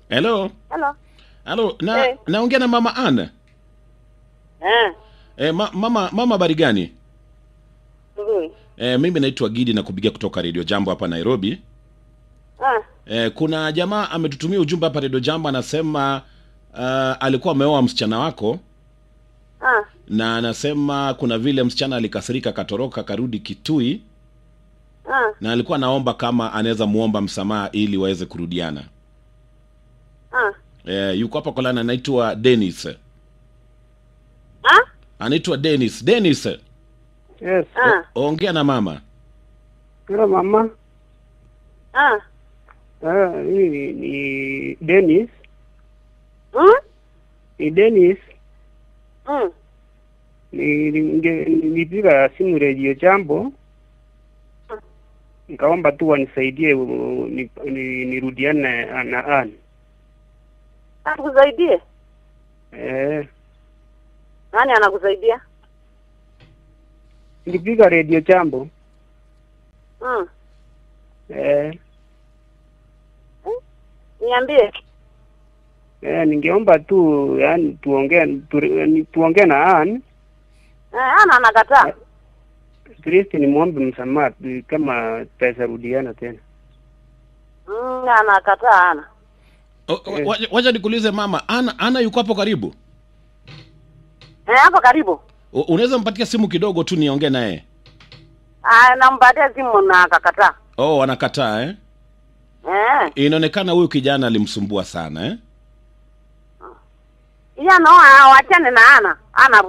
Hello. Hello. Hello. Hey. Naongea na Mama Anna. Mama habari gani? Nzuri. Mimi naitwa Gidi na kupigia kutoka Radio Jambo hapa Nairobi. Kuna jamaa ametutumia ujumbe hapa Radio Jambo, anasema alikuwa ameoa msichana wako. Na anasema kuna vile msichana alikasirika, katoroka, karudi Kitui. Na alikuwa naomba kama anaweza muomba msamaha ili waweze kurudiana. Yuko hapa kwa lana, anaitwa Dennis. Anaitwa Dennis. Dennis. Yes. Ongea na mama. Hello mama. Ni Dennis. Ni Dennis. Nilipiga simu Radio Jambo. Nikaomba tu wanisaidie nirudiane na Ann. Akusaidie? Nani anakusaidia? Nilipiga Radio Jambo. Niambie. Ningeomba tu yani tuongee na Ann. Ana anakataa. Kristi ni muombe msamaha kama pesa rudiana tena. Anakataa ana. Wacha nikuulize mama, Ana yuko hapo karibu? Hapo karibu. Unaweza mpatia simu kidogo tu niongee naye? Nampatia simu na akakataa. Anakataa Inaonekana huyu kijana alimsumbua sana Kijana wachane na Ana. Ana